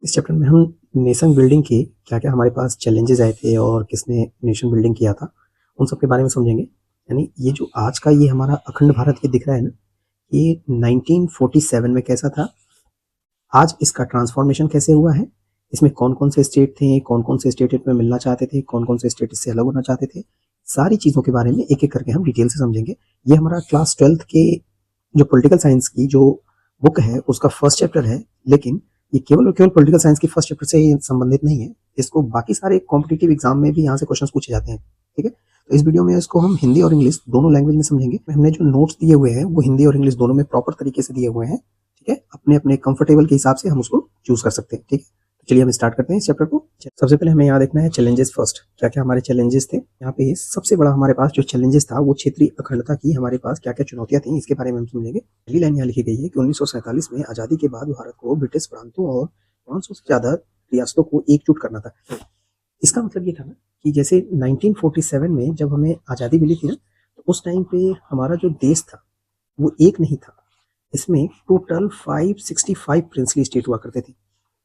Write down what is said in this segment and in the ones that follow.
इस चैप्टर में हम नेशन बिल्डिंग के क्या-क्या हमारे पास चैलेंजेस आए थे और किसने नेशन बिल्डिंग किया था, उन सब के बारे में समझेंगे। यानी ये जो आज का ये हमारा अखंड भारत ये दिख रहा है ना, ये 1947 में कैसा था, आज इसका ट्रांसफॉर्मेशन कैसे हुआ है, इसमें कौन-कौन से स्टेट थे, कौन-कौन से स्टेट इसमें मिलना चाहते थे, कौन-कौन से स्टेट इससे अलग होना चाहते थे, सारी चीज़ों के बारे में एक-एक करके हम डिटेल से समझेंगे। ये हमारा क्लास 12th के जो पॉलिटिकल साइंस की जो बुक है, उसका फर्स्ट चैप्टर है, लेकिन ये केवल और केवल पॉलिटिकल साइंस के फर्स्ट चैप्टर से ही संबंधित नहीं है। इसको बाकी सारे कॉम्पिटिटिव एग्जाम में भी यहाँ से क्वेश्चंस पूछे जाते हैं। ठीक है, तो इस वीडियो में इसको हम हिंदी और इंग्लिश दोनों लैंग्वेज में समझेंगे। हमने जो नोट्स दिए हुए हैं वो हिंदी और इंग्लिश दोनों में प्रॉपर तरीके से दिए हुए हैं। ठीक है, अपने अपने कंफर्टेबल के हिसाब से हम उसको चूज कर सकते हैं। ठीक है, तो चलिए हम स्टार्ट करते हैं इस चैप्टर को। सबसे पहले हमें यहाँ देखना है चैलेंजेस फर्स्ट, क्या क्या हमारे चैलेंजेस थे। यहाँ पे सबसे बड़ा हमारे पास जो चैलेंजेस था वो क्षेत्रीय अखंडता की हमारे पास क्या क्या चुनौतियां थी, इसके बारे में हम समझेंगे। पहली लाइन यहाँ लिखी गई है कि 1947 में आजादी के बाद भारत को ब्रिटिश प्रांतों और 500 से ज्यादा रियासतों को एकजुट करना था। इसका मतलब ये था ना कि जैसे 1947 में जब हमें आजादी मिली थी ना, तो उस टाइम पे हमारा जो देश था वो एक नहीं था। इसमें टोटल 565 प्रिंसली स्टेट हुआ करते थे।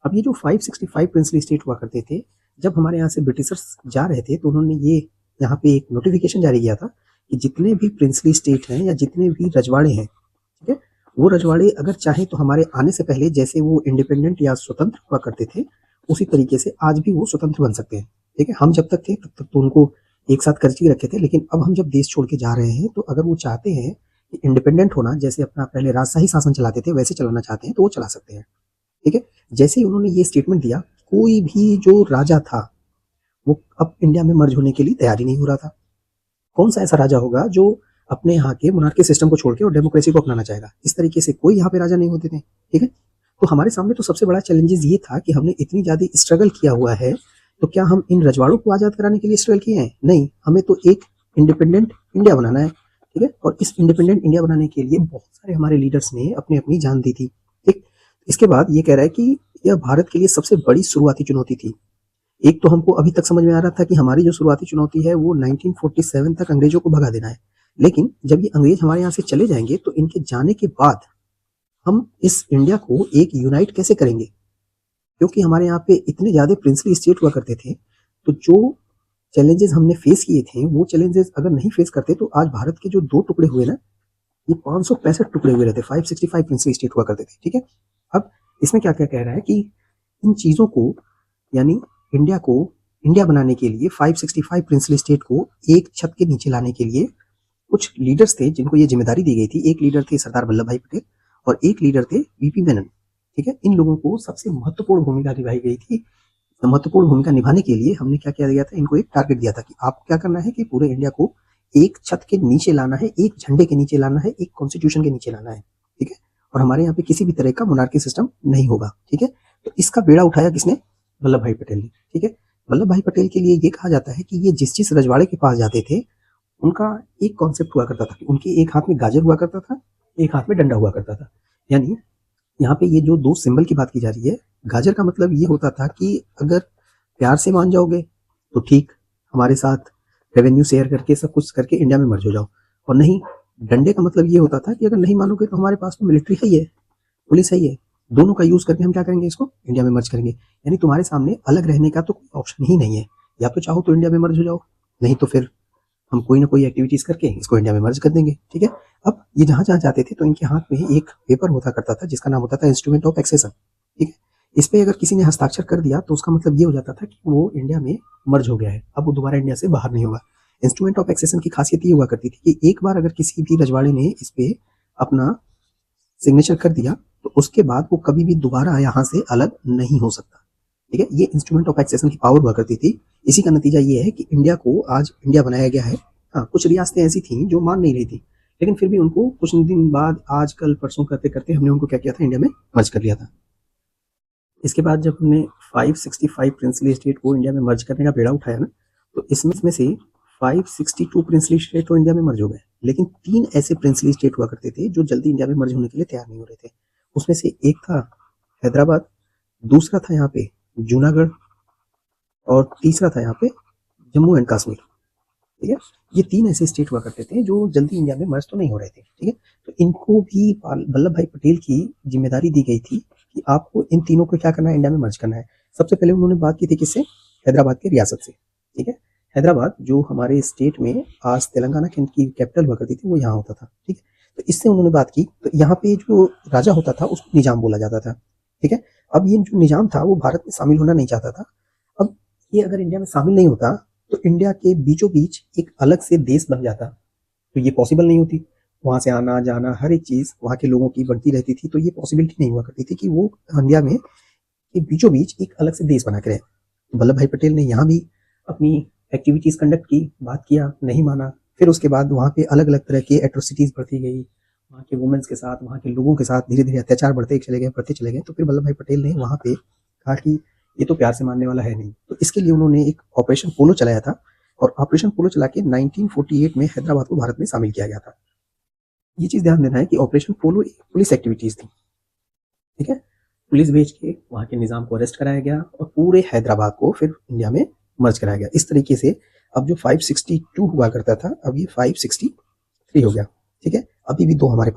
अब ये जो 565 प्रिंसली स्टेट हुआ करते थे, जब हमारे यहाँ से ब्रिटिशर्स जा रहे थे तो उन्होंने ये यहाँ पे एक नोटिफिकेशन जारी किया था कि जितने भी प्रिंसली स्टेट हैं या जितने भी रजवाड़े हैं, ठीक है, वो रजवाड़े अगर चाहे तो हमारे आने से पहले जैसे वो इंडिपेंडेंट या स्वतंत्र हुआ करते थे, उसी तरीके से आज भी वो स्वतंत्र बन सकते हैं। ठीक है, हम जब तक थे तब तक तो उनको एक साथ कर्ज ही रखे थे, लेकिन अब हम जब देश छोड़ के जा रहे हैं तो अगर वो चाहते हैं कि इंडिपेंडेंट होना, जैसे अपना पहले राजशाही शासन चलाते थे वैसे चलाना चाहते हैं तो वो चला सकते हैं। ठीक है, जैसे ही उन्होंने ये स्टेटमेंट दिया, कोई भी जो राजा था वो अब इंडिया में मर्ज होने के लिए तैयार ही नहीं हो रहा था। कौन सा ऐसा राजा होगा जो अपने यहाँ के मोनार्की सिस्टम को छोड़ के और डेमोक्रेसी को अपनाना चाहेगा। इस तरीके से कोई यहाँ पे राजा नहीं होते थे। ठीक है, तो हमारे सामने तो सबसे बड़ा चैलेंजेस ये था कि हमने इतनी ज्यादा स्ट्रगल किया हुआ है, तो क्या हम इन रजवाड़ों को आजाद कराने के लिए स्ट्रगल किए हैं? नहीं, हमें तो एक इंडिपेंडेंट इंडिया बनाना है। ठीक है, और इस इंडिपेंडेंट इंडिया बनाने के लिए बहुत सारे हमारे लीडर्स ने अपनी अपनी जान दी थी। ठीक, इसके बाद ये कह रहा है कि यह भारत के लिए सबसे बड़ी शुरुआती चुनौती थी। एक तो हमको अभी तक समझ में आ रहा था कि हमारी जो शुरुआती चुनौती है वो 1947 तक अंग्रेजों को भगा देना है, लेकिन जब ये अंग्रेज हमारे यहाँ से चले जाएंगे तो इनके जाने के बाद हम इस इंडिया को एक यूनाइट कैसे करेंगे, क्योंकि हमारे यहाँ पे इतने ज्यादा प्रिंसली स्टेट हुआ करते थे। तो जो चैलेंजेस हमने फेस किए थे वो चैलेंजेस अगर नहीं फेस करते तो आज भारत के जो दो टुकड़े हुए ना, ये 565 टुकड़े हुए रहते, 565 प्रिंसली स्टेट हुआ करते थे। ठीक है, अब इसमें क्या क्या कह रहा है कि इन चीजों को, यानी इंडिया को इंडिया बनाने के लिए 565 प्रिंसली स्टेट को एक छत के नीचे लाने के लिए कुछ लीडर्स थे जिनको ये जिम्मेदारी दी गई थी। एक लीडर थे सरदार वल्लभ भाई पटेल और एक लीडर थे वीपी मेनन। ठीक है, इन लोगों को सबसे महत्वपूर्ण भूमिका निभाई गई थी। महत्वपूर्ण भूमिका निभाने के लिए हमने क्या किया गया था, इनको एक टारगेट दिया था कि आपको क्या करना है कि पूरे इंडिया को एक छत के नीचे लाना है, एक झंडे के नीचे लाना है, एक कॉन्स्टिट्यूशन के नीचे लाना है। ठीक है, और हमारे यहाँ पे किसी भी तरह का मोनार्की सिस्टम नहीं होगा। ठीक है, तो इसका बेड़ा उठाया किसने? वल्लभ भाई पटेल ने। ठीक है, वल्लभ भाई पटेल के लिए ये कहा जाता है कि ये जिस जिस रजवाड़े के पास जाते थे उनका एक कॉन्सेप्ट हुआ करता था कि उनके एक हाथ में गाजर हुआ करता था, एक हाथ में डंडा हुआ करता था। यानी यहाँ पे ये जो दो सिंबल की बात की जा रही है, गाजर का मतलब ये होता था कि अगर प्यार से मान जाओगे तो ठीक, हमारे साथ रेवेन्यू शेयर करके सब कुछ करके इंडिया में मर्ज हो जाओ, और नहीं, डंडे का मतलब ये होता था कि अगर नहीं मानोगे तो हमारे पास तो मिलिट्री है ही है, पुलिस है ही है, दोनों का यूज करके हम क्या करेंगे, इसको इंडिया में मर्ज करेंगे। यानी तुम्हारे सामने अलग रहने का तो कोई ऑप्शन ही नहीं है, या तो चाहो तो इंडिया में मर्ज हो जाओ, नहीं तो फिर हम कोई ना कोई एक्टिविटीज करके इसको इंडिया में मर्ज कर देंगे। ठीक है, अब ये जहां जहां जाते थे तो इनके हाथ में एक पेपर होता करता था जिसका नाम होता था इंस्ट्रूमेंट ऑफ एक्सेशन। ठीक है, इस पे अगर किसी ने हस्ताक्षर कर दिया तो उसका मतलब ये हो जाता था कि वो इंडिया में मर्ज हो गया है, अब वो दोबारा इंडिया से बाहर नहीं होगा। इंस्ट्रूमेंट ऑफ एक्सेशन की खासियत ये हुआ करती थी कि एक बार अगर किसी भी रजवाड़े ने इस पे अपना सिग्नेचर कर दिया तो उसके बाद वो कभी भी दोबारा यहाँ से अलग नहीं हो सकता। ठीक है, ये इंस्ट्रूमेंट ऑफ एक्सेशन की पावर हुआ करती थी। इसी का नतीजा ये है कि इंडिया को आज इंडिया बनाया गया है। हाँ, कुछ रियासतें ऐसी थी जो मान नहीं रही थी, लेकिन फिर भी उनको कुछ दिन बाद आज कल परसों करते करते हमने उनको क्या किया था, इंडिया में मर्ज कर लिया था। इसके बाद जब हमने 565 प्रिंसली स्टेट को इंडिया में मर्ज करने का बेड़ा उठाया ना, तो इसमें से 562 प्रिंसली स्टेट तो इंडिया में मर्ज हो गए, लेकिन 3 ऐसे प्रिंसली स्टेट हुआ करते थे जो जल्दी इंडिया में मर्ज होने के लिए तैयार नहीं हो रहे थे। उसमें से एक था हैदराबाद, दूसरा था यहाँ पे जूनागढ़, और तीसरा था यहाँ पे जम्मू एंड कश्मीर। ठीक है, ये 3 ऐसे स्टेट हुआ करते थे जो जल्दी इंडिया में मर्ज तो नहीं हो रहे थे। ठीक है, तो इनको भी वल्लभ भाई पटेल की जिम्मेदारी दी गई थी कि आपको इन तीनों को क्या करना है, इंडिया में मर्ज करना है। सबसे पहले उन्होंने बात की थी किससे, हैदराबाद के रियासत से, ठीक है। हैदराबाद जो हमारे स्टेट में आज तेलंगाना की कैपिटल हुआ करती थी, वो यहाँ होता था, ठीक है। तो इससे उन्होंने बात की, तो यहाँ पे जो राजा होता था उसको निजाम बोला जाता था, ठीक है। अब ये जो निजाम था वो भारत में शामिल होना नहीं चाहता था। अब ये अगर इंडिया में शामिल नहीं होता तो इंडिया के बीचों बीच एक अलग से देश बन जाता, तो ये पॉसिबल नहीं होती। वहां से आना जाना हर एक चीज वहां के लोगों की बढ़ती रहती थी, तो ये पॉसिबिलिटी नहीं हुआ करती थी कि वो इंडिया में के बीचों बीच एक अलग से देश बना के रहे। तो वल्लभ भाई पटेल ने यहाँ भी अपनी एक्टिविटीज कंडक्ट की, बात किया, नहीं माना। फिर उसके बाद वहाँ पे अलग अलग तरह की एट्रोसिटीज बढ़ती गई, वहाँ के वुमेन्स के साथ, वहाँ के लोगों के साथ धीरे धीरे अत्याचार बढ़ते चले गए। तो फिर वल्लभ भाई पटेल ने वहाँ पे कहा कि ये तो प्यार से मानने वाला है नहीं, तो इसके लिए उन्होंने एक ऑपरेशन पोलो चलाया था, और ऑपरेशन पोलो चला के 1948 में हैदराबाद को भारत में शामिल किया गया था। ये चीज ध्यान देना है कि ऑपरेशन पोलो एक पुलिस एक्टिविटीज थी, ठीक है। पुलिस भेज के वहाँ के निजाम को अरेस्ट कराया गया और पूरे हैदराबाद को फिर इंडिया में मर्ज कराया गया। इस तरीके से अब जो 562 हुआ करता था, अब ये 563 हो गया, ठीक है। अभी भी दो हमारे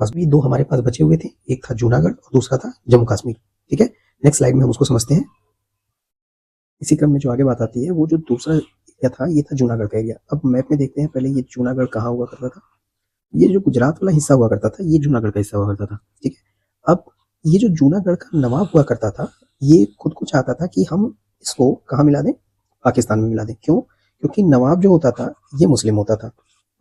पास बचे हुए थे, एक था जूनागढ़ और दूसरा था जम्मू कश्मीर, ठीक है। नेक्स्ट स्लाइड में हम उसको समझते हैं। इसी क्रम में जो आगे बात आती है, वो जो दूसरा एरिया था ये था जूनागढ़ का एरिया। अब मैप में देखते हैं पहले ये जूनागढ़ कहाँ हुआ करता था। ये जो गुजरात वाला हिस्सा हुआ करता था ये जूनागढ़ का हिस्सा हुआ करता था, ठीक है। अब ये जो जूनागढ़ का नवाब हुआ करता था, ये खुद को चाहता था कि हम इसको कहाँ मिला दें, पाकिस्तान में मिला दें। क्यों? क्योंकि नवाब जो होता था ये मुस्लिम होता था,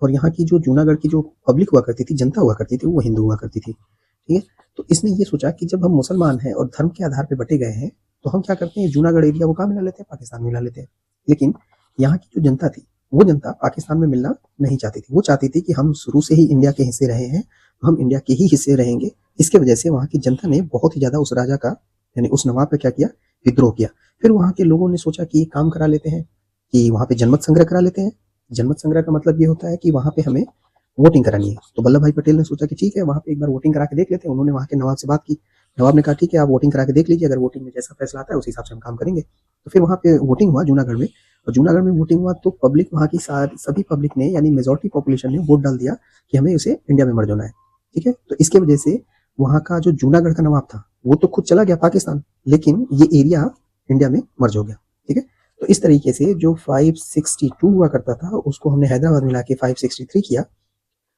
और यहाँ की जो जूनागढ़ की जो पब्लिक हुआ करती थी, जनता हुआ करती थी, वो हिंदू हुआ करती थी, ठीक है। तो इसने ये सोचा कि जब हम मुसलमान हैं और धर्म के आधार पर बटे गए हैं, तो हम क्या करते हैं, जूनागढ़ एरिया वो कहाँ मिला लेते हैं, पाकिस्तान में मिला लेते हैं। लेकिन यहाँ की जो जनता थी, वो जनता पाकिस्तान में मिलना नहीं चाहती थी। वो चाहती थी कि हम शुरू से ही इंडिया के हिस्से रहे हैं, हम इंडिया के ही हिस्से रहेंगे। इसके वजह से वहाँ की जनता ने बहुत ही ज्यादा उस राजा का, यानी उस नवाब का क्या किया, विद्रोह किया। फिर वहाँ के लोगों ने सोचा कि काम करा लेते हैं, कि वहाँ पे जनमत संग्रह करा लेते हैं। जनमत संग्रह का मतलब ये होता है कि वहाँ पे हमें वोटिंग करानी है। तो वल्लभ भाई पटेल ने सोचा कि ठीक है, वहाँ पे एक बार वोटिंग करा के देख लेते हैं। उन्होंने वहाँ के नवाब से बात की, नवाब ने कहा ठीक है, आप वोटिंग करा के देख लीजिए, अगर वोटिंग में जैसा फैसला आता है उस हिसाब से हम काम करेंगे। तो फिर वहाँ पे वोटिंग हुआ जूनागढ़ में, और जूनागढ़ में वोटिंग हुआ तो पब्लिक, वहाँ की सभी पब्लिक ने, यानी मेजोरिटी पॉपुलेशन ने वोट डाल दिया कि हमें उसे इंडिया में मर्ज होना है, ठीक है। तो इसके वजह से वहाँ का जो जूनागढ़ का नवाब था वो तो खुद चला गया पाकिस्तान, लेकिन ये एरिया इंडिया में मर्ज हो गया, ठीक है। तो इस तरीके से जो 562 हुआ करता था उसको हमने हैदराबाद मिला के 563 किया,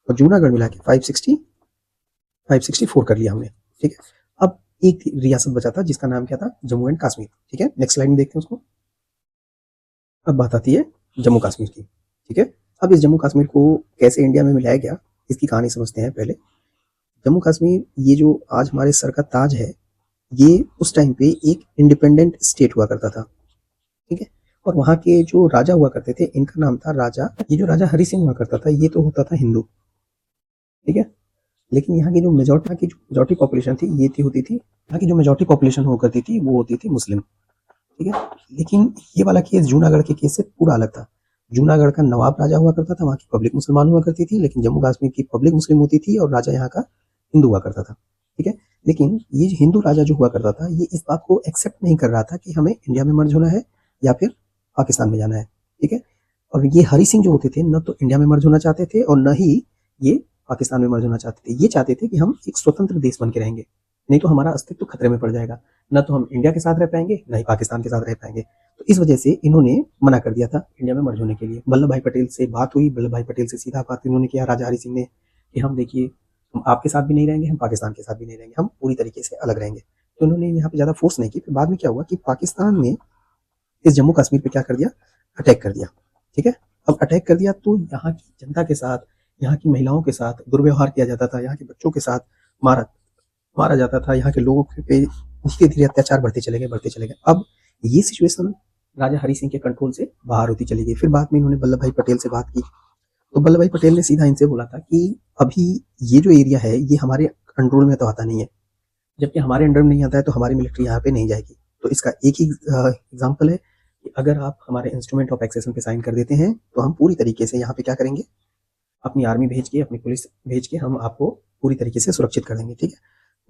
और जूनागढ़ मिला के 564 कर लिया हमने, ठीक है। अब एक रियासत बचा था जिसका नाम क्या था, जम्मू एंड कश्मीर, ठीक है। नेक्स्ट स्लाइड में देखते हैं उसको। अब बात आती है जम्मू कश्मीर की, ठीक है। अब इस जम्मू कश्मीर को कैसे इंडिया में मिलाया गया, इसकी कहानी समझते हैं पहले। जम्मू कश्मीर ये जो आज हमारे सर का ताज है, ये उस टाइम पे एक इंडिपेंडेंट स्टेट हुआ करता था, ठीक है। और वहाँ के जो राजा हुआ करते थे, इनका नाम था राजा, ये जो राजा हरि सिंह हुआ करता था, ये तो होता था हिंदू, ठीक है। लेकिन यहाँ की जो मेजोरिटी पॉपुलेशन थी ये थी होती थी, यहाँ की जो मेजोरिटी पॉपुलेशन हुआ करती थी वो होती थी मुस्लिम, ठीक है। लेकिन ये वाला केस जूनागढ़ के केस से पूरा अलग था। जूनागढ़ का नवाब राजा हुआ करता था, वहाँ की पब्लिक मुसलमान हुआ करती थी, लेकिन जम्मू कश्मीर की पब्लिक मुस्लिम होती थी और राजा यहाँ का हिंदू हुआ करता था, ठीक है। लेकिन ये हिंदू राजा जो हुआ करता था, ये इस बात को एक्सेप्ट नहीं कर रहा था कि हमें इंडिया में मर्ज होना है या फिर पाकिस्तान में जाना है, ठीक है। और ये हरि सिंह जो होते थे, न तो इंडिया में मर्ज होना चाहते थे और न ही ये पाकिस्तान में मर्ज होना चाहते थे। ये चाहते थे कि हम एक स्वतंत्र देश बन के रहेंगे, नहीं तो हमारा अस्तित्व खतरे में पड़ जाएगा, न तो हम इंडिया के साथ रह पाएंगे न ही पाकिस्तान के साथ रह पाएंगे। तो इस वजह से इन्होंने मना कर दिया था इंडिया में मर्ज होने के लिए। वल्लभ भाई पटेल से बात हुई, वल्लभ भाई पटेल से सीधा बात इन्होंने किया राजा हरि सिंह ने, कि हम देखिए, हम आपके साथ भी नहीं रहेंगे, हम पाकिस्तान के साथ भी नहीं रहेंगे, हम पूरी तरीके से अलग रहेंगे। तो इन्होंने यहाँ पे ज्यादा फोर्स नहीं की। फिर बाद में क्या हुआ कि पाकिस्तान ने इस जम्मू कश्मीर पे क्या कर दिया, अटैक कर दिया, ठीक है। अब अटैक कर दिया तो यहाँ की जनता के साथ, यहाँ की महिलाओं के साथ दुर्व्यवहार किया जाता था, यहाँ के बच्चों के साथ मारा मारा जाता था, यहाँ के लोगों पे धीरे धीरे अत्याचार बढ़ते चले गए। अब ये सिचुएशन राजा हरि सिंह के कंट्रोल से बाहर होती चली गई। फिर बाद में इन्होंने वल्लभ भाई पटेल से बात की, तो वल्लभ भाई पटेल ने सीधा इनसे बोला था कि अभी ये जो एरिया है ये हमारे कंट्रोल में तो आता नहीं है, जबकि हमारे अंडर में नहीं आता है तो हमारी मिलिट्री यहाँ पे नहीं जाएगी। तो इसका एक ही एग्जाम्पल है कि अगर आप हमारे इंस्ट्रूमेंट ऑफ एक्सेशन पे साइन कर देते हैं तो हम पूरी तरीके से यहाँ पे क्या करेंगे, अपनी आर्मी भेज के, अपनी पुलिस भेज के हम आपको पूरी तरीके से सुरक्षित कर देंगे, ठीक है।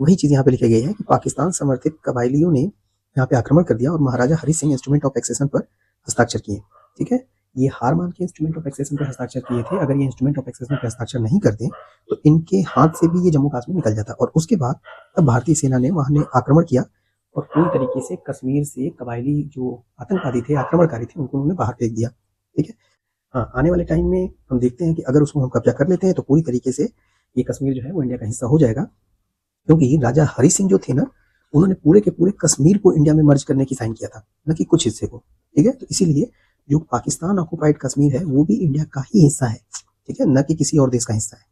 वही चीज यहाँ पे लिखी गई है कि पाकिस्तान समर्थित कबायलियों ने यहाँ पे आक्रमण कर दिया और Maharaja Hari Singh instrument of accession पर हस्ताक्षर किए, ठीक है। ये हार मान के इंस्ट्रूमेंट ऑफ एक्सेशन पे हस्ताक्षर किए थे। अगर ये इंस्ट्रूमेंट ऑफ एक्सेशन पे हस्ताक्षर नहीं करते तो इनके हाथ से भी ये जम्मू कश्मीर निकल जाता। और उसके बाद तब भारतीय सेना ने वहाँ ने आक्रमण किया और पूरी तरीके से कश्मीर से कबायली जो आतंकवादी थे, आक्रमणकारी थे, उनको उन्होंने बाहर फेंक दिया। ठीक है। हाँ, आने वाले टाइम में हम देखते हैं कि अगर उसको हम कब्जा कर लेते हैं तो पूरी तरीके से ये कश्मीर जो है वो इंडिया का हिस्सा हो जाएगा, क्योंकि राजा हरि सिंह जो थे ना, उन्होंने पूरे के पूरे कश्मीर को इंडिया में मर्ज करने की साइन किया था, न कि कुछ हिस्से को। ठीक है। तो इसीलिए जो पाकिस्तान ऑक्युपाइड कश्मीर है वो भी इंडिया का ही हिस्सा है। ठीक है, न कि किसी और देश का हिस्सा है।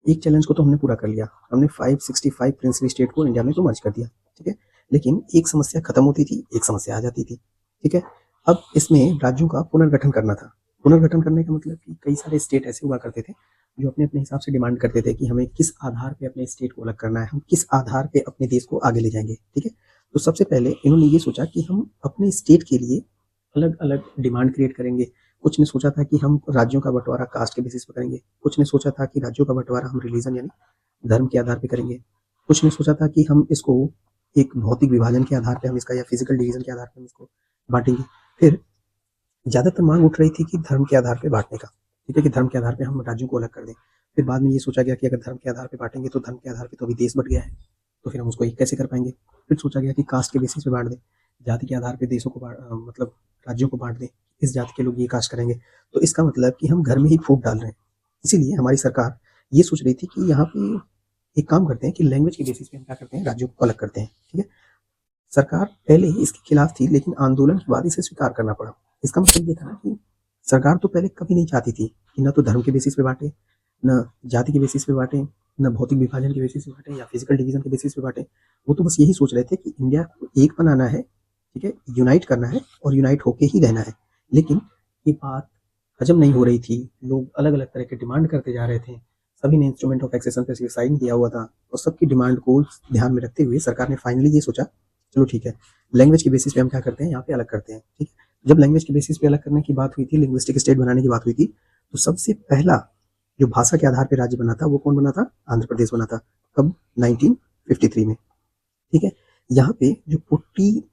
एक चैलेंज को तो हमने पूरा कर लिया, हमने 565 प्रिंसली स्टेट को इंडिया में तो मर्ज कर दिया। ठीक है। लेकिन एक समस्या खत्म होती थी, एक समस्या आ जाती थी। ठीक है। अब इसमें राज्यों का पुनर्गठन करना था। पुनर्गठन करने का मतलब कि कई सारे स्टेट ऐसे हुआ करते थे जो अपने अपने हिसाब से डिमांड करते थे कि हमें किस आधार पे अपने स्टेट को अलग करना है, हम किस आधार पे अपने देश को आगे ले जाएंगे। ठीक है। तो सबसे पहले इन्होंने ये सोचा कि हम अपने स्टेट के लिए अलग अलग डिमांड क्रिएट करेंगे। कुछ ने सोचा था कि हम राज्यों का बंटवारा कास्ट के बेसिस पर करेंगे, कुछ ने सोचा था कि राज्यों का बंटवारा हम रिलीजन यानी धर्म के आधार पर करेंगे, कुछ ने सोचा था कि हम इसको एक भौतिक विभाजन के आधार पर हम इसका या फिजिकल डिवीजन के आधार पर हम इसको बांटेंगे। फिर ज्यादातर मांग उठ रही थी कि धर्म के आधार पर बांटने का। ठीक है, कि धर्म के आधार पर हम राज्यों को अलग कर दें। फिर बाद में ये सोचा गया कि अगर धर्म के आधार पर बांटेंगे तो धर्म के आधार पर तो अभी देश बट गया है, तो फिर हम उसको एक कैसे कर पाएंगे। फिर सोचा गया कि कास्ट के बेसिस पे बांट दें, जाति के आधार पर देशों को मतलब राज्यों को बांट दें, इस जाति के लोग ये कास्ट करेंगे। तो इसका मतलब कि हम घर में ही फूट डाल रहे हैं। इसीलिए हमारी सरकार ये सोच रही थी कि यहाँ पे एक काम करते हैं कि लैंग्वेज के बेसिस पे हम क्या करते हैं, राज्यों को अलग करते हैं। ठीक है। सरकार पहले ही इसके खिलाफ थी, लेकिन आंदोलन के बाद इसे स्वीकार करना पड़ा। इसका मतलब ये था ना कि सरकार तो पहले कभी नहीं चाहती थी कि न तो धर्म के बेसिस पे बांटे, न जाति के बेसिस पे बांटे, न भौतिक विभाजन के बेसिस पे बांटे या फिजिकल डिवीजन के बेसिस पे बांटे। वो तो बस यही सोच रहे थे कि इंडिया को एक बनाना है। ठीक है, यूनाइट करना है और यूनाइट होके ही रहना है। लेकिन ये बात हजम नहीं हो रही थी, लोग अलग अलग तरह के डिमांड करते जा रहे थे। सभी ने इंस्ट्रूमेंट ऑफ एक्सेशन पे साइन किया हुआ था और सबकी डिमांड को ध्यान में रखते हुए सरकार ने फाइनली ये सोचा, चलो ठीक है, लैंग्वेज के बेसिस पे हम क्या करते हैं, यहाँ पे अलग करते हैं। ठीक है। जब लैंग्वेज के बेसिस पे अलग करने की बात हुई थी, लिंग्विस्टिक स्टेट बनाने की बात हुई थी, तो सबसे पहला जो भाषा के आधार पर राज्य बना था वो कौन बना था, आंध्र प्रदेश बना था। कब, 1953 में। ठीक है। यहाँ पे जो पुट्टी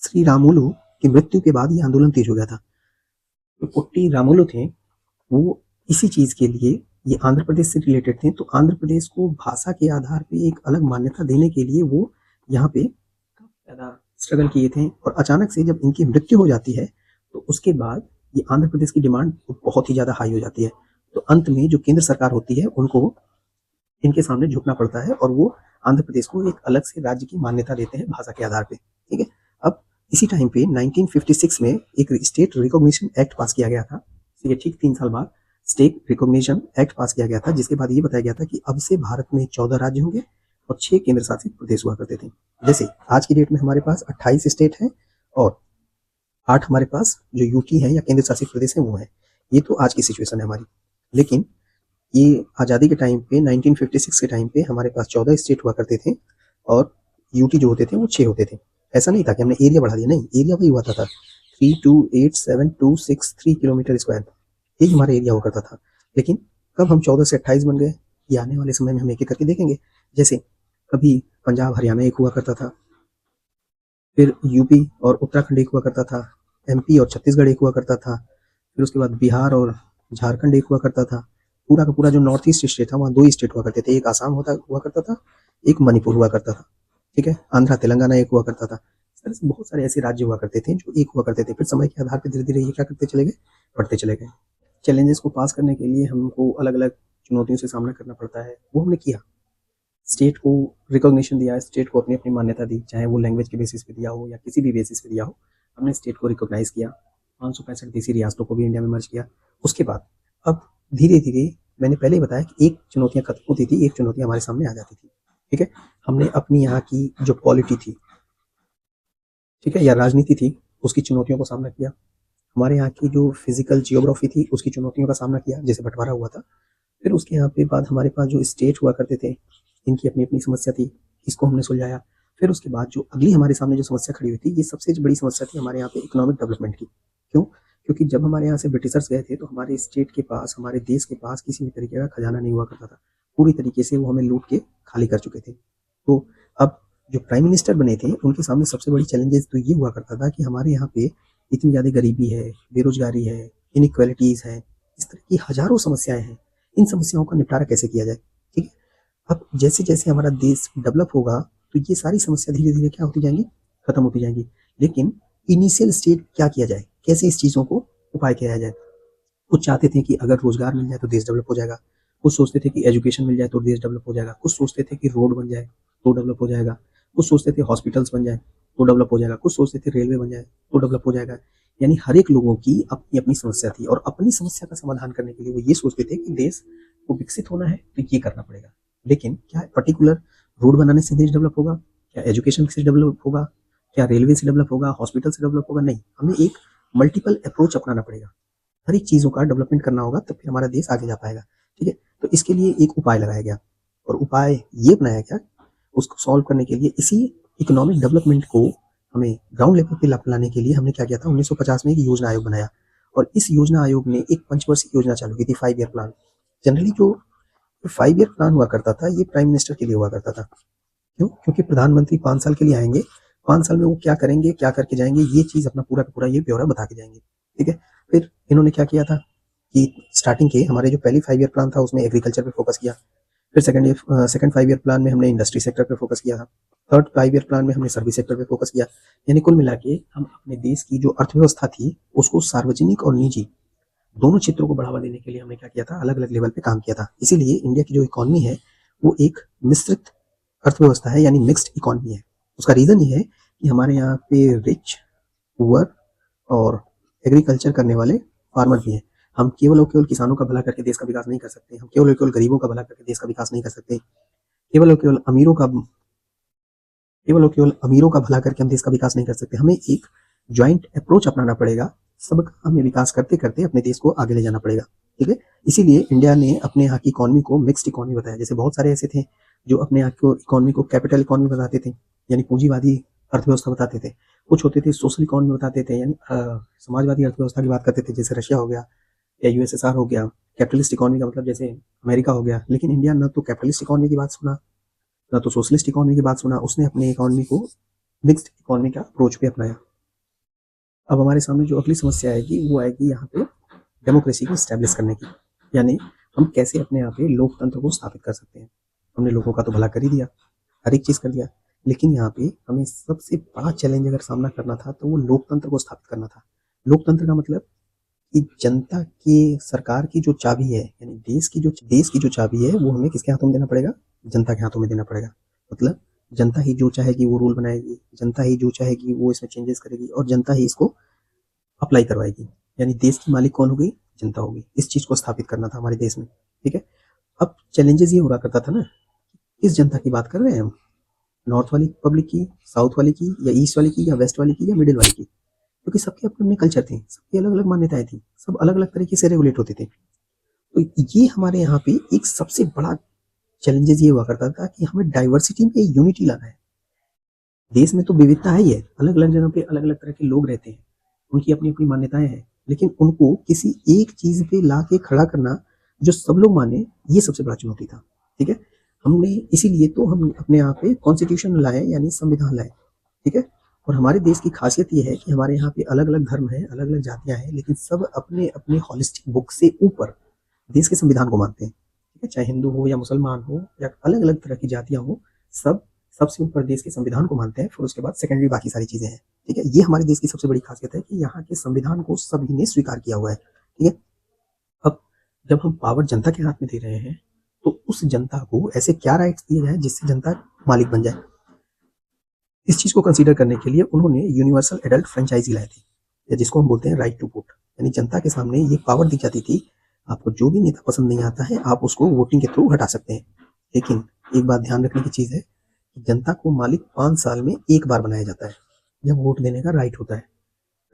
श्री रामुलु की मृत्यु के बाद ये आंदोलन तेज हो गया था। तो पुट्टी रामुलु थे, वो इसी चीज के लिए, ये आंध्र प्रदेश से रिलेटेड थे, तो आंध्र प्रदेश को भाषा के आधार पे एक अलग मान्यता देने के लिए वो यहाँ पे ज्यादा स्ट्रगल किए थे। और अचानक से जब इनकी मृत्यु हो जाती है तो उसके बाद ये आंध्र प्रदेश की डिमांड बहुत ही ज्यादा हाई हो जाती है। तो अंत में जो केंद्र सरकार होती है उनको इनके सामने झुकना पड़ता है और वो आंध्र प्रदेश को एक अलग से राज्य की मान्यता देते हैं भाषा के आधार पे। ठीक है। अब इसी टाइम पे 1956 में एक स्टेट रिकॉग्निशन एक्ट पास किया गया था। ठीक है, ठीक 3 साल बाद स्टेट रिकॉग्निशन एक्ट पास किया गया था, जिसके बाद ये बताया गया था कि अब से भारत में 14 राज्य होंगे और 6 केंद्र शासित प्रदेश हुआ करते थे। जैसे आज की डेट में हमारे पास 28 स्टेट हैं और 8 हमारे पास जो यूटी है या केंद्र शासित प्रदेश है वो है। ये तो आज की सिचुएशन है हमारी। लेकिन ये आज़ादी के टाइम पे 1956 के टाइम पे हमारे पास 14 स्टेट हुआ करते थे और यूटी जो होते थे वो 6 होते थे। ऐसा नहीं था कि हमने एरिया बढ़ा दिया, नहीं, एरिया वही हुआ था 328763 किलोमीटर स्क्वायर, यही हमारा एरिया हुआ करता था। लेकिन कब हम 14 से 28 बन गए, ये आने वाले समय में हम एक एक करके देखेंगे। जैसे कभी पंजाब हरियाणा एक हुआ करता था, फिर यूपी और उत्तराखंड एक हुआ करता था, एमपी और छत्तीसगढ़ एक हुआ करता था, फिर उसके बाद बिहार और झारखंड एक हुआ करता था। पूरा का पूरा जो नॉर्थ ईस्ट स्टेट था वहाँ 2 स्टेट हुआ करते थे, एक आसाम हुआ करता था, एक मणिपुर हुआ करता था। ठीक है। आंध्रा तेलंगाना एक हुआ करता था। इस तरह से बहुत सारे ऐसे राज्य हुआ करते थे जो एक हुआ करते थे। फिर समय के आधार पर धीरे धीरे ये क्या करते चले गए, बढ़ते चले गए। चैलेंजेस को पास करने के लिए हमको अलग अलग चुनौतियों से सामना करना पड़ता है, वो हमने किया। स्टेट को रिकॉग्निशन दिया, स्टेट को अपनी अपनी मान्यता दी, चाहे वो लैंग्वेज के बेसिस पे दिया हो या किसी भी बेसिस पे दिया हो, हमने स्टेट को रिकॉग्नाइज किया। 565 देसी रियासतों को भी इंडिया में मर्ज किया। उसके बाद अब धीरे धीरे, मैंने पहले ही बताया कि एक चुनौतियां खत्म होती थी, एक चुनौती हमारे सामने आ जाती थी। ठीक है। हमने अपनी यहाँ की जो पॉलिटी थी, ठीक है, या राजनीति थी, उसकी चुनौतियों को सामना किया। हमारे यहाँ की जो फिजिकल जियोग्राफी थी उसकी चुनौतियों का सामना किया, जैसे बंटवारा हुआ था। फिर उसके यहाँ पे बाद हमारे पास जो स्टेट हुआ करते थे, इनकी अपनी अपनी समस्या थी, इसको हमने सुलझाया। फिर उसके बाद जो अगली हमारे सामने जो समस्या खड़ी हुई थी, ये सबसे बड़ी समस्या थी हमारे यहाँ पे इकोनॉमिक डेवलपमेंट की। क्यों? क्योंकि जब हमारे यहाँ से ब्रिटिशर्स गए थे तो हमारे स्टेट के पास, हमारे देश के पास किसी भी तरीके का खजाना नहीं हुआ करता था। पूरी तरीके से वो हमें लूट के खाली कर चुके थे। तो अब जो प्राइम मिनिस्टर बने थे उनके सामने सबसे बड़ी चैलेंजेस तो ये हुआ करता था कि हमारे यहाँ पे इतनी ज़्यादा गरीबी है, बेरोज़गारी है, इनइक्वालिटीज़ हैं, इस तरह की हज़ारों समस्याएँ हैं। इन समस्याओं का निपटारा कैसे किया जाए, ठीक है? अब जैसे-जैसे हमारा देश डेवलप होगा, तो ये सारी समस्या धीरे-धीरे क्या होती जाएँगी? खत्म होती जाएँगी। लेकिन इनिशियल स्टेज क्या किया जाए? कैसे इस चीज़ों को उपाय किया जाए? कुछ चाहते थे कि अगर रोज़गार मिल जाए तो देश डेवलप हो जाएगा। कुछ सोचते थे कि एजुकेशन मिल जाए तो देश डेवलप हो जाएगा। कुछ सोचते थे कि रोड बन जाए तो डेवलप हो जाएगा। कुछ सोचते थे हॉस्पिटल्स बन जाए तो डेवलप हो जाएगा। कुछ सोचते थे रेलवे बन जाए तो डेवलप हो जाएगा। यानी हर एक लोगों की अपनी-अपनी समस्या थी और अपनी समस्या का समाधान करने के लिए वो ये सोचते थे कि देश को विकसित होना है तो ये करना पड़ेगा। लेकिन क्या पर्टिकुलर रोड बनाने से देश डेवलप होगा? क्या एजुकेशन से डेवलप होगा? क्या रेलवे से डेवलप होगा? हॉस्पिटल से डेवलप होगा? नहीं, हमें एक मल्टीपल अप्रोच अपनाना पड़ेगा। हर एक चीज़ों का डेवलपमेंट करना होगा तब फिर हमारा देश आगे जा पाएगा, ठीक है? तो इसके लिए एक उपाय लगाया गया और उपाय ये अपनाया गया, उसको सॉल्व करने के लिए इसी इकोनॉमिक डेवलपमेंट को हमें ग्राउंड लेवल पे लाने के लिए हमने क्या किया था 1950 में एक योजना आयोग बनाया और इस योजना आयोग ने एक पंचवर्षीय योजना चालू की थी 5 ईयर प्लान। जनरली जो 5 ईयर प्लान हुआ करता था ये प्राइम मिनिस्टर के लिए हुआ करता था। क्यों? क्योंकि प्रधानमंत्री 5 साल के लिए आएँगे, 5 साल में वो क्या करेंगे, क्या करके जाएँगे, ये चीज़ अपना पूरा का पूरा ये ब्यौरा बता के जाएँगे, ठीक है? फिर इन्होंने क्या किया था कि स्टार्टिंग के हमारे जो पहली 5 ईयर प्लान था उसमें एग्रीकल्चर पे फोकस किया। फिर सेकंड 5 ईयर प्लान में हमने इंडस्ट्री सेक्टर पे फोकस किया था। थर्ड 5 ईयर प्लान में हमने सर्विस सेक्टर पे फोकस किया। यानी कुल मिला के हम अपने देश की जो अर्थव्यवस्था थी, उसको सार्वजनिक और निजी दोनों क्षेत्रों को बढ़ावा देने के लिए हमने क्या किया था, अलग-अलग लेवल पे काम किया था। इसीलिए इंडिया की जो इकोनॉमी है, वो एक मिश्रित अर्थव्यवस्था है यानी मिक्स्ड इकोनॉमी है। उसका रीज़न ये है कि हमारे यहाँ पे रिच, पुअर और एग्रीकल्चर करने वाले फार्मर भी हैं। हम केवल और केवल किसानों का भला करके देश का विकास नहीं कर सकते। हम केवल और केवल गरीबों का भला करके देश का विकास नहीं कर सकते। केवल और केवल अमीरों का भला करके हम देश का विकास नहीं कर सकते। हमें एक जॉइंट अप्रोच अपनाना पड़ेगा। सबका हमें विकास करते-करते अपने देश को आगे ले जाना पड़ेगा, ठीक है? इसीलिए इंडिया ने अपने यहाँ की इकोनॉमी को मिक्स्ड इकोनॉमी बताया। जैसे बहुत सारे ऐसे थे जो अपने यहाँ को इकोनॉमी को कैपिटल इकोनॉमी बताते थे, यानी पूंजीवादी अर्थव्यवस्था बताते थे। कुछ होते थे सोशल इकोनॉमी बताते थे यानी समाजवादी अर्थव्यवस्था की बात करते थे जैसे रशिया हो गया या यूएसएसआर हो गया। कैपिटलिस्ट इकोनॉमी का मतलब जैसे अमेरिका हो गया। लेकिन इंडिया ना तो कैपिटलिस्ट इकोनॉमी की बात सुना, ना तो सोशलिस्ट इकोनॉमी की बात सुना। उसने अपने इकोनॉमी को मिक्स्ड इकोनॉमी का अप्रोच पे अपनाया। अब हमारे सामने जो अगली समस्या आएगी वो आएगी यहाँ पे डेमोक्रेसी को स्टैब्लिश करने की, यानी हम कैसे अपने यहाँ पे लोकतंत्र को स्थापित कर सकते हैं। हमने लोगों का तो भला कर ही दिया, हर एक चीज़ कर दिया, लेकिन यहाँ पे हमें सबसे बड़ा चैलेंज अगर सामना करना था तो वो लोकतंत्र को स्थापित करना था। लोकतंत्र का मतलब कि जनता की सरकार की जो चाबी है यानी देश की जो चाबी है वो हमें किसके हाथों में देना पड़ेगा? जनता के हाथों में देना पड़ेगा। मतलब जनता ही जो चाहेगी वो रूल बनाएगी, जनता ही जो चाहेगी वो इसमें चेंजेस करेगी और जनता ही इसको अप्लाई करवाएगी। यानी देश की मालिक कौन हो गई? जनता हो गई। इस चीज़ को स्थापित करना था हमारे देश में, ठीक है? अब चैलेंजेस ये हो रहा करता था ना, किस जनता की बात कर रहे हैं हम? नॉर्थ वाली पब्लिक की, साउथ वाले की या ईस्ट वाले की या वेस्ट वाले की या मिडिल वाले की? क्योंकि सबके अपने-अपने कल्चर थे, सबकी अलग-अलग मान्यताएँ थी, सब अलग-अलग तरीके से रेगुलेट होते थे। तो ये हमारे यहाँ पे एक सबसे बड़ा चैलेंजेस ये हुआ करता था कि हमें डाइवर्सिटी में यूनिटी लाना है। देश में तो विविधता है ही है, अलग-अलग जगह पे अलग-अलग तरह के लोग रहते हैं, उनकी अपनी-अपनी मान्यताएँ हैं, लेकिन उनको किसी एक चीज़ पे ला के खड़ा करना, जो सब लोग माने, ये सबसे बड़ा चुनौती था, ठीक है? हमने इसीलिए तो हम अपने यहाँ पे कॉन्स्टिट्यूशन लाए यानी संविधान लाए, ठीक है? और हमारे देश की खासियत ये है कि हमारे यहाँ पे अलग-अलग धर्म हैं, अलग-अलग जातियाँ हैं, लेकिन सब अपने-अपने होलिस्टिक बुक से ऊपर देश के संविधान को मानते हैं, ठीक है? चाहे हिंदू हो या मुसलमान हो या अलग-अलग तरह की जातियाँ हों, सब सबसे ऊपर देश के संविधान को मानते हैं, फिर उसके बाद सेकेंडरी बाकी सारी चीज़ें हैं, ठीक है? ये हमारे देश की सबसे बड़ी खासियत है कि यहाँ के संविधान को सभी ने स्वीकार किया हुआ है, ठीक है? अब जब हम पावर जनता के हाथ में दे रहे हैं, तो उस जनता को ऐसे क्या राइट्स दिए जाएँ जिससे जनता मालिक बन जाए? इस चीज़ को कंसीडर करने के लिए उन्होंने यूनिवर्सल एडल्ट फ्रेंचाइज़ी लाए थे, या जिसको हम बोलते हैं राइट टू वोट। यानी जनता के सामने ये पावर दी जाती थी, आपको जो भी नेता पसंद नहीं आता है, आप उसको वोटिंग के थ्रू हटा सकते हैं। लेकिन एक बात ध्यान रखने की चीज़ है कि जनता को मालिक 5 साल में 1 बार बनाया जाता है, जब वोट देने का राइट होता है।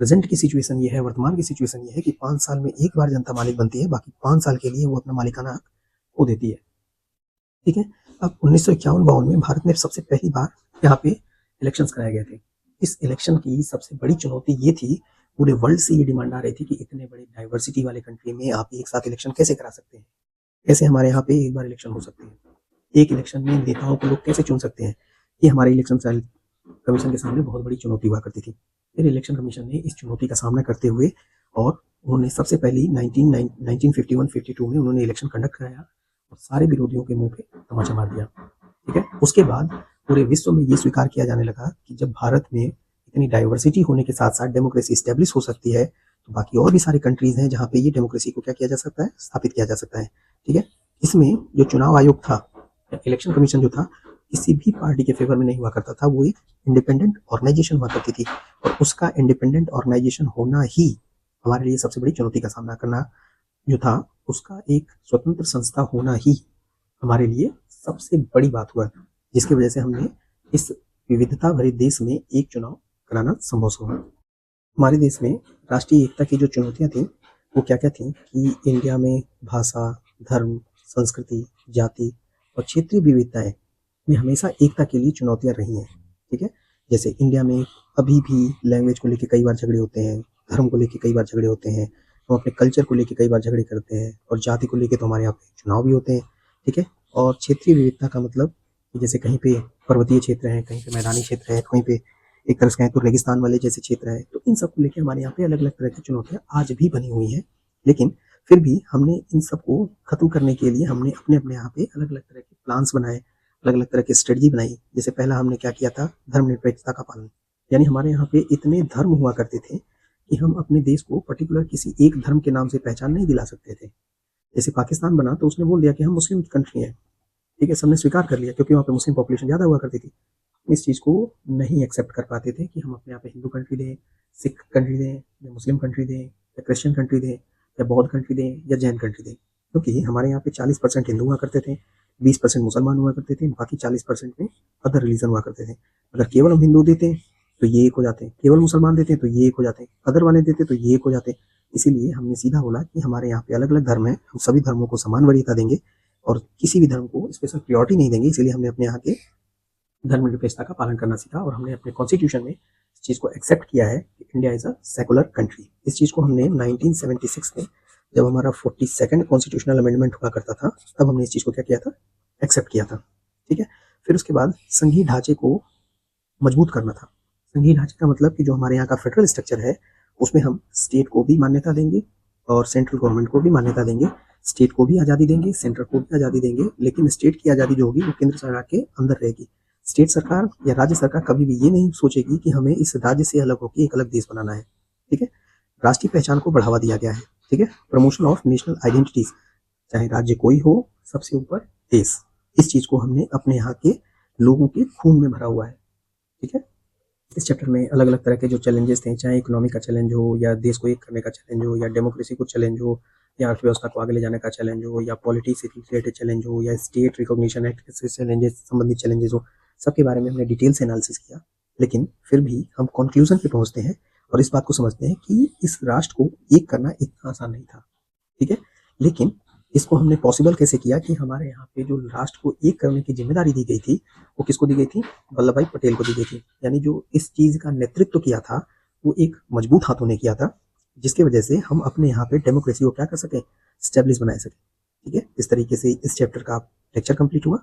प्रेज़ेंट की सिचुएशन ये है, वर्तमान की सिचुएशन ये है कि 5 साल में 1 बार जनता मालिक बनती है, बाकी 5 साल के लिए वो अपना मालिकाना हक खो देती है, ठीक है? अब 1951-52 में भारत में सबसे पहली बार यहाँ पे इलेक्शंस कराए गए थे। इस इलेक्शन की सबसे बड़ी चुनौती ये थी, पूरे वर्ल्ड से ये डिमांड आ रही थी कि इतने बड़े डाइवर्सिटी वाले कंट्री में आप एक साथ इलेक्शन कैसे करा सकते हैं? कैसे हमारे यहाँ पे एक बार इलेक्शन हो सकते हैं? एक इलेक्शन में नेताओं को लोग कैसे चुन सकते हैं? ये हमारे इलेक्शन कमीशन के सामने बहुत बड़ी चुनौती हुआ करती थी। फिर इलेक्शन कमीशन ने इस चुनौती का सामना करते हुए और उन्होंने सबसे पहली 1951-52 में उन्होंने इलेक्शन कंडक्ट कराया और सारे विरोधियों के मुंह पे तमाचा मार दिया। ठीक है, उसके बाद पूरे विश्व में ये स्वीकार किया जाने लगा कि जब भारत में इतनी डाइवर्सिटी होने के साथ साथ डेमोक्रेसी स्टेब्लिश हो सकती है, तो बाकी और भी सारी कंट्रीज हैं जहाँ पे ये डेमोक्रेसी को क्या किया जा सकता है, स्थापित किया जा सकता है। ठीक है, इसमें जो चुनाव आयोग था, इलेक्शन कमीशन जो था, किसी भी पार्टी के फेवर में नहीं हुआ करता था। वो एक इंडिपेंडेंट ऑर्गेनाइजेशन हुआ करती थी और उसका इंडिपेंडेंट ऑर्गेनाइजेशन होना ही हमारे लिए सबसे बड़ी चुनौती का सामना करना जो था, उसका एक स्वतंत्र संस्था होना ही हमारे लिए सबसे बड़ी बात हुआ, जिसकी वजह से हमने इस विविधता भरे देश में एक चुनाव कराना संभव हुआ। हमारे देश में राष्ट्रीय एकता की जो चुनौतियां थी वो क्या क्या थी कि इंडिया में भाषा, धर्म, संस्कृति, जाति और क्षेत्रीय विविधताएं में हमेशा एकता के लिए चुनौतियां रही हैं। ठीक है, जैसे इंडिया में अभी भी लैंग्वेज को लेकर कई बार झगड़े होते हैं, धर्म को लेकर कई बार झगड़े होते हैं, हम अपने कल्चर को लेकर कई बार झगड़े करते हैं और जाति को लेकर तो हमारे यहाँ पे चुनाव भी होते हैं। ठीक है, और क्षेत्रीय विविधता का मतलब जैसे कहीं पे पर्वतीय क्षेत्र है, कहीं पे मैदानी क्षेत्र है, कहीं पे एक तरह से कहें तो रेगिस्तान वाले जैसे क्षेत्र है, तो इन सब को लेकर हमारे यहाँ पे अलग अलग तरह की चुनौतियां आज भी बनी हुई हैं। लेकिन फिर भी हमने इन सबको खत्म करने के लिए हमने अपने अपने यहाँ पे अलग अलग तरह के प्लान्स बनाए, अलग अलग तरह की स्ट्रेटजी बनाई। जैसे पहला हमने क्या किया था, धर्मनिरपेक्षता का पालन, यानी हमारे यहाँ पे इतने धर्म हुआ करते थे कि हम अपने देश को पर्टिकुलर किसी एक धर्म के नाम से पहचान नहीं दिला सकते थे। जैसे पाकिस्तान बना तो उसने बोल दिया कि हम मुस्लिम कंट्री है। ठीक है, सबने स्वीकार कर लिया क्योंकि वहाँ पे मुस्लिम पॉपुलेशन ज़्यादा हुआ करती थी। इस चीज़ को नहीं एक्सेप्ट कर पाते थे कि हम अपने यहाँ पे हिंदू कंट्री दें, सिख कंट्री दें, या मुस्लिम कंट्री दें, या क्रिश्चियन कंट्री दें, या बौद्ध कंट्री दें, या जैन कंट्री दें, क्योंकि हमारे यहाँ पे 40% हिंदू हुआ करते थे, 20% मुसलमान हुआ करते थे, बाकी 40% में अदर रिलीजन हुआ करते थे। अगर केवल हम हिंदू देते तो ये एक हो जाते, केवल मुसलमान देते तो ये एक हो जाते, अदर वाले देते तो ये एक हो जाते। इसीलिए हमने सीधा बोला कि हमारे यहाँ पे अलग अलग धर्म है, हम सभी धर्मों को समान वरीयता देंगे और किसी भी धर्म को स्पेशल प्रियोरिटी नहीं देंगे। इसीलिए हमने अपने यहाँ के धर्मनिरपेक्षता का पालन करना सीखा और हमने अपने कॉन्स्टिट्यूशन में इस चीज़ को एक्सेप्ट किया है कि India is a secular country. इस चीज़ को हमने 1976 में जब हमारा 42nd कॉन्स्टिट्यूशनल अमेंडमेंट हुआ करता था, तब हमने इस चीज़ को क्या किया था, एक्सेप्ट किया था। ठीक है, फिर उसके बाद संघीय ढांचे को मजबूत करना था। संघीय ढांचे का मतलब कि जो हमारे यहाँ का फेडरल स्ट्रक्चर है उसमें हम स्टेट को भी मान्यता देंगे और सेंट्रल गवर्नमेंट को भी मान्यता देंगे। स्टेट को भी आज़ादी देंगे, सेंटर को भी आज़ादी देंगे, लेकिन स्टेट की आज़ादी जो होगी वो केंद्र सरकार के अंदर रहेगी। स्टेट सरकार या राज्य सरकार कभी भी ये नहीं सोचेगी कि हमें इस राज्य से अलग होकर एक अलग देश बनाना है। ठीक है, राष्ट्रीय पहचान को बढ़ावा दिया गया है। ठीक है, प्रमोशन ऑफ नेशनल आइडेंटिटीज, चाहे राज्य कोई हो, सबसे ऊपर देश, इस चीज को हमने अपने यहाँ के लोगों के खून में भरा हुआ है। ठीक है, इस चैप्टर में अलग अलग तरह के जो चैलेंजेस थे, चाहे इकोनॉमी का चैलेंज हो, या देश को एक करने का चैलेंज हो, या डेमोक्रेसी को चैलेंज हो, या अर्थव्यवस्था को आगे ले जाने का चैलेंज हो, या पॉलिटिक्स से रिलेटेड चैलेंज हो, या स्टेट रिकॉग्निशन एक्ट से चैलेंजेस संबंधित चैलेंजेस हो, सबके बारे में हमने डिटेल से एनालिसिस किया। लेकिन फिर भी हम कंक्लूजन पे पहुंचते हैं और इस बात को समझते हैं कि इस राष्ट्र को एक करना इतना आसान नहीं था। ठीक है, लेकिन इसको हमने पॉसिबल कैसे किया कि हमारे यहाँ पे जो राष्ट्र को एक करने की जिम्मेदारी दी गई थी वो किसको दी गई थी, वल्लभ भाई पटेल को दी गई थी। यानी जो इस चीज का नेतृत्व किया था वो एक मजबूत हाथों ने किया था, जिसकी वजह से हम अपने यहाँ पे डेमोक्रेसी को क्या कर सके, स्टेब्लिश बना सके। ठीक है, इस तरीके से इस चैप्टर का लेक्चर कंप्लीट हुआ।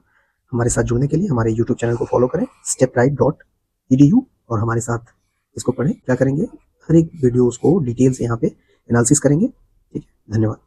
हमारे साथ जुड़ने के लिए हमारे यूट्यूब चैनल को फॉलो करें, stepright.edu, और हमारे साथ इसको पढ़ें। क्या करेंगे, हर एक वीडियोस को डिटेल से यहाँ पे एनालिसिस करेंगे। ठीक है, धन्यवाद।